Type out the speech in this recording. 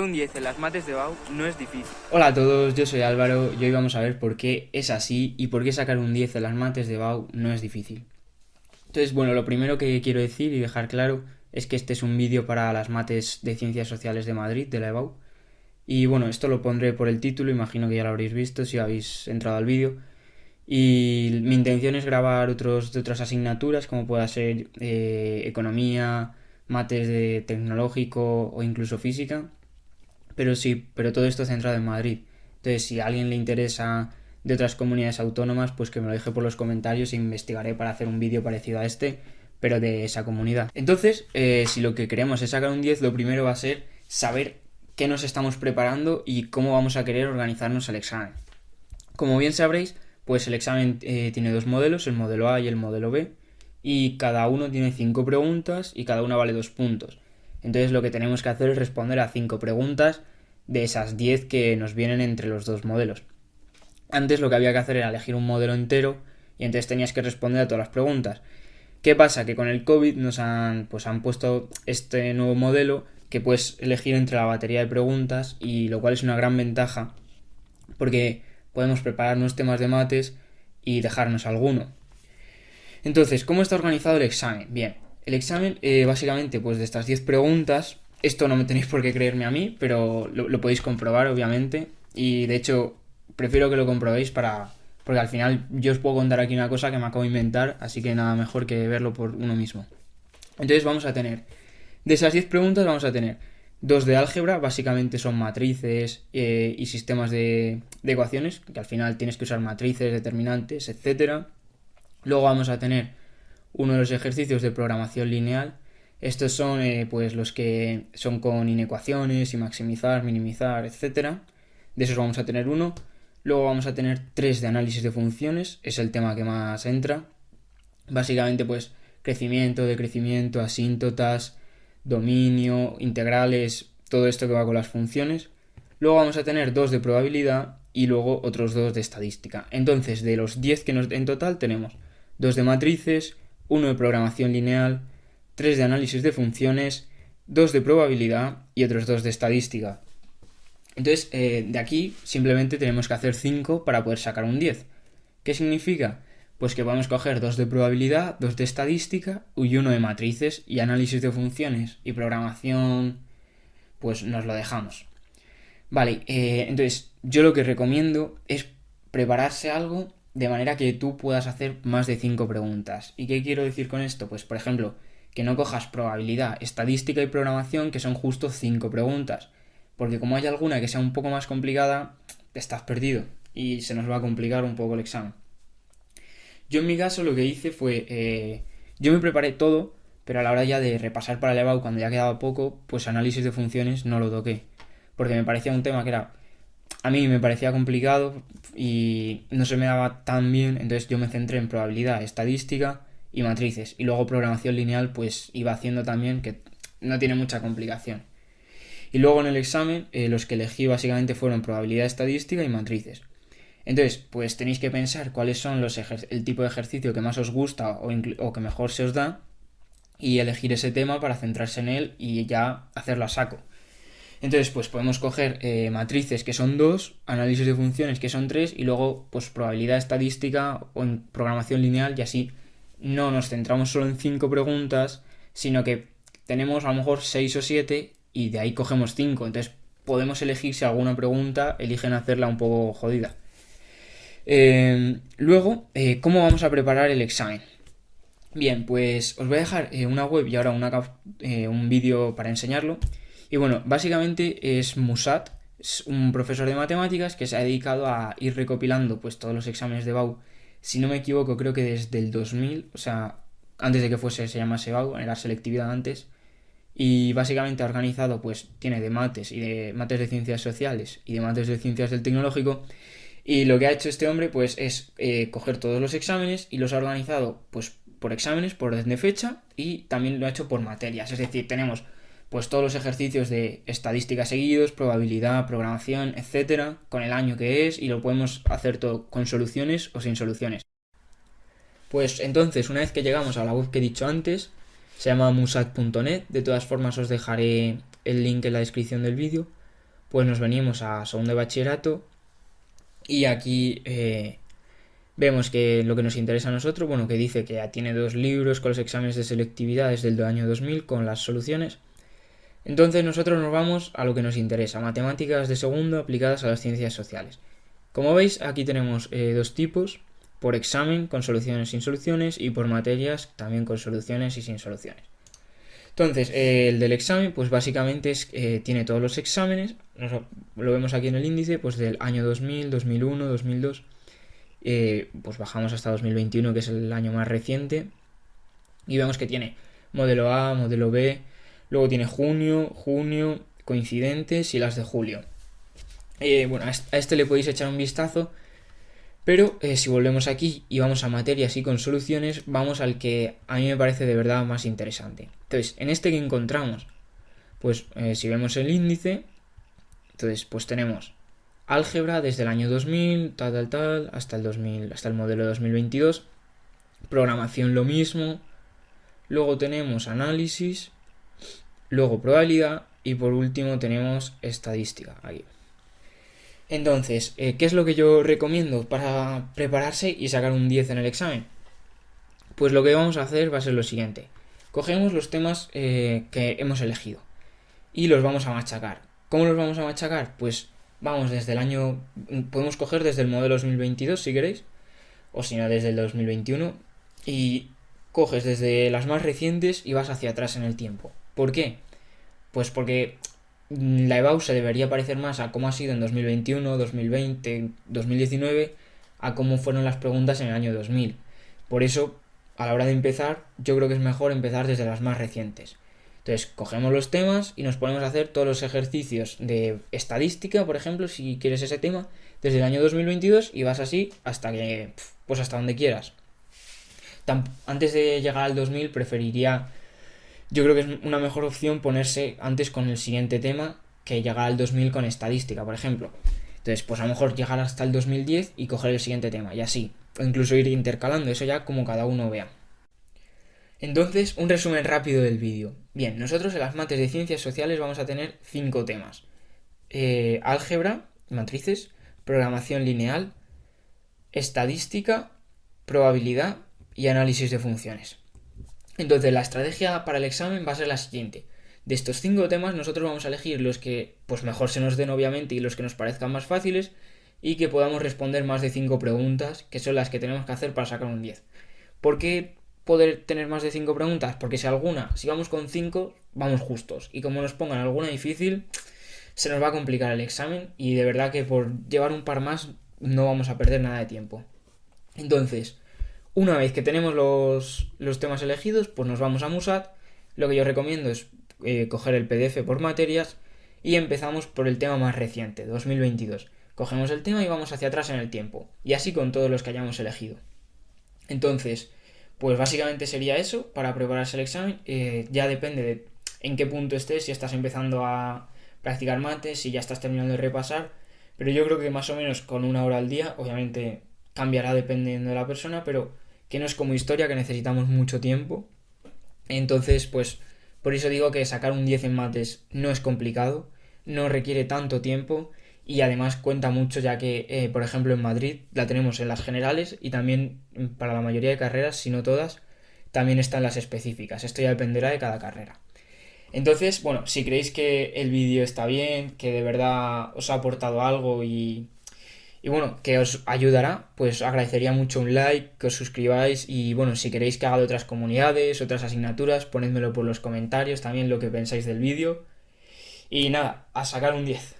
Sacar un 10 en las mates de BAU no es difícil. Hola a todos, yo soy Álvaro y hoy vamos a ver por qué es así y por qué sacar un 10 en las mates de BAU no es difícil. Entonces, bueno, lo primero que quiero decir y dejar claro es que este es un vídeo para las mates de Ciencias Sociales de Madrid, de la EBAU. Y bueno, esto lo pondré por el título, imagino que ya lo habréis visto si habéis entrado al vídeo. Y mi intención es grabar otros de otras asignaturas, como pueda ser economía, mates de tecnológico o incluso física. Pero todo esto centrado en Madrid. Entonces, si a alguien le interesa de otras comunidades autónomas, pues que me lo deje por los comentarios e investigaré para hacer un vídeo parecido a este, pero de esa comunidad. Entonces, si lo que queremos es sacar un 10, lo primero va a ser saber qué nos estamos preparando y cómo vamos a querer organizarnos el examen. Como bien sabréis, pues el examen tiene dos modelos, el modelo A y el modelo B, y cada uno tiene 5 preguntas y cada una vale 2 puntos. Entonces lo que tenemos que hacer es responder a 5 preguntas de esas 10 que nos vienen entre los dos modelos. Antes lo que había que hacer era elegir un modelo entero y entonces tenías que responder a todas las preguntas. ¿Qué pasa? Que con el COVID nos han puesto este nuevo modelo que puedes elegir entre la batería de preguntas, y lo cual es una gran ventaja porque podemos prepararnos temas de mates y dejarnos alguno. Entonces, ¿cómo está organizado el examen? Bien, el examen básicamente pues de estas 10 preguntas, esto no me tenéis por qué creerme a mí, pero lo podéis comprobar obviamente, y de hecho prefiero que lo comprobéis porque al final yo os puedo contar aquí una cosa que me acabo de inventar, así que nada mejor que verlo por uno mismo. Entonces vamos a tener, de esas 10 preguntas vamos a tener 2 de álgebra, básicamente son matrices y sistemas de ecuaciones, que al final tienes que usar matrices, determinantes, etcétera. Luego vamos a tener uno de los ejercicios de programación lineal. Estos son pues los que son con inecuaciones y maximizar, minimizar, etcétera. De esos vamos a tener uno. Luego vamos a tener 3 de análisis de funciones, es el tema que más entra. Básicamente pues crecimiento, decrecimiento, asíntotas, dominio, integrales, todo esto que va con las funciones. Luego vamos a tener 2 de probabilidad y luego otros 2 de estadística. Entonces, de los 10 que en total tenemos 2 de matrices, 1 de programación lineal, 3 de análisis de funciones, 2 de probabilidad y otros 2 de estadística. Entonces, de aquí simplemente tenemos que hacer 5 para poder sacar un 10. ¿Qué significa? Pues que podemos coger 2 de probabilidad, 2 de estadística y 1 de matrices, y análisis de funciones y programación pues nos lo dejamos. Vale, entonces yo lo que recomiendo es prepararse algo de manera que tú puedas hacer más de 5 preguntas. ¿Y qué quiero decir con esto? Pues por ejemplo, que no cojas probabilidad, estadística y programación, que son justo 5 preguntas. Porque como hay alguna que sea un poco más complicada, estás perdido y se nos va a complicar un poco el examen. Yo en mi caso lo que hice fue, yo me preparé todo, pero a la hora ya de repasar para el EBAU, cuando ya quedaba poco, pues análisis de funciones no lo toqué. Porque me parecía un tema que a mí me parecía complicado y no se me daba tan bien, entonces yo me centré en probabilidad, estadística y matrices. Y luego programación lineal pues iba haciendo también, que no tiene mucha complicación. Y luego en el examen los que elegí básicamente fueron probabilidad, estadística y matrices. Entonces, pues tenéis que pensar cuáles son el tipo de ejercicio que más os gusta o que mejor se os da, y elegir ese tema para centrarse en él y ya hacerlo a saco. Entonces, pues podemos coger matrices que son 2, análisis de funciones que son 3 y luego pues probabilidad, estadística o en programación lineal, y así no nos centramos solo en 5 preguntas, sino que tenemos a lo mejor 6 o 7 y de ahí cogemos 5. Entonces podemos elegir si alguna pregunta eligen hacerla un poco jodida. Luego, ¿cómo vamos a preparar el examen? Bien, pues os voy a dejar una web y ahora un vídeo para enseñarlo. Y bueno, básicamente es Musat, es un profesor de matemáticas que se ha dedicado a ir recopilando pues todos los exámenes de BAU. Si no me equivoco, creo que desde el 2000, o sea, antes de que se llamase BAU, era selectividad antes. Y básicamente ha organizado, pues tiene de mates y de mates de ciencias sociales y de mates de ciencias del tecnológico. Y lo que ha hecho este hombre pues es coger todos los exámenes y los ha organizado pues por exámenes, por orden de fecha, y también lo ha hecho por materias. Es decir, tenemos pues todos los ejercicios de estadística seguidos, probabilidad, programación, etcétera, con el año que es, y lo podemos hacer todo con soluciones o sin soluciones. Pues entonces, una vez que llegamos a la web que he dicho antes, se llama musat.net. De todas formas os dejaré el link en la descripción del vídeo. pues nos venimos a segundo de bachillerato y aquí vemos que lo que nos interesa a nosotros, bueno, que dice que ya tiene 2 libros con los exámenes de selectividad desde el año 2000 con las soluciones. Entonces nosotros nos vamos a lo que nos interesa, matemáticas de segundo aplicadas a las ciencias sociales. Como veis, aquí tenemos 2 tipos, por examen con soluciones sin soluciones y por materias también con soluciones y sin soluciones. Entonces, el del examen, pues básicamente tiene todos los exámenes, lo vemos aquí en el índice, pues del año 2000, 2001, 2002, pues bajamos hasta 2021, que es el año más reciente, y vemos que tiene modelo A, modelo B, luego tiene junio, coincidentes y las de julio. Bueno, a este le podéis echar un vistazo, pero si volvemos aquí y vamos a materias y con soluciones, vamos al que a mí me parece de verdad más interesante. Entonces, en este que encontramos, pues si vemos el índice, entonces pues tenemos álgebra desde el año 2000, hasta el 2000, hasta el modelo 2022, programación lo mismo, luego tenemos análisis, luego probabilidad y por último tenemos estadística aquí. Entonces, ¿qué es lo que yo recomiendo para prepararse y sacar un 10 en el examen? Pues lo que vamos a hacer va a ser lo siguiente. Cogemos los temas que hemos elegido y los vamos a machacar. ¿Cómo los vamos a machacar? Pues vamos desde el año... Podemos coger desde el modelo 2022 si queréis, o si no desde el 2021, y coges desde las más recientes y vas hacia atrás en el tiempo. ¿Por qué? Pues porque la EBAU se debería parecer más a cómo ha sido en 2021, 2020, 2019, a cómo fueron las preguntas en el año 2000. Por eso, a la hora de empezar, yo creo que es mejor empezar desde las más recientes. Entonces, cogemos los temas y nos ponemos a hacer todos los ejercicios de estadística, por ejemplo, si quieres ese tema, desde el año 2022 y vas así hasta que, pues hasta donde quieras. Antes de llegar al 2000 preferiría... Yo creo que es una mejor opción ponerse antes con el siguiente tema que llegar al 2000 con estadística, por ejemplo. Entonces, pues a lo mejor llegar hasta el 2010 y coger el siguiente tema, y así. O incluso ir intercalando, eso ya como cada uno vea. Entonces, un resumen rápido del vídeo. Bien, nosotros en las mates de ciencias sociales vamos a tener 5 temas. Álgebra, matrices, programación lineal, estadística, probabilidad y análisis de funciones. Entonces, la estrategia para el examen va a ser la siguiente. De estos 5 temas, nosotros vamos a elegir los que pues mejor se nos den, obviamente, y los que nos parezcan más fáciles, y que podamos responder más de 5 preguntas, que son las que tenemos que hacer para sacar un 10. ¿Por qué poder tener más de 5 preguntas? Porque si vamos con 5, vamos justos. Y como nos pongan alguna difícil, se nos va a complicar el examen, y de verdad que por llevar un par más no vamos a perder nada de tiempo. Entonces, una vez que tenemos los temas elegidos, pues nos vamos a Musat. Lo que yo recomiendo es coger el PDF por materias y empezamos por el tema más reciente, 2022. Cogemos el tema y vamos hacia atrás en el tiempo. Y así con todos los que hayamos elegido. Entonces, pues básicamente sería eso para prepararse el examen. Ya depende de en qué punto estés, si estás empezando a practicar mates, si ya estás terminando de repasar. Pero yo creo que más o menos con 1 hora al día, obviamente cambiará dependiendo de la persona, pero que no es como historia, que necesitamos mucho tiempo. Entonces, pues, por eso digo que sacar un 10 en mates no es complicado, no requiere tanto tiempo y además cuenta mucho, ya que, por ejemplo, en Madrid la tenemos en las generales y también para la mayoría de carreras, si no todas, también están las específicas. Esto ya dependerá de cada carrera. Entonces, bueno, si creéis que el vídeo está bien, que de verdad os ha aportado algo y bueno, que os ayudará, pues agradecería mucho un like, que os suscribáis y bueno, si queréis que haga de otras comunidades, otras asignaturas, ponedmelo por los comentarios también lo que pensáis del vídeo. Y nada, a sacar un 10.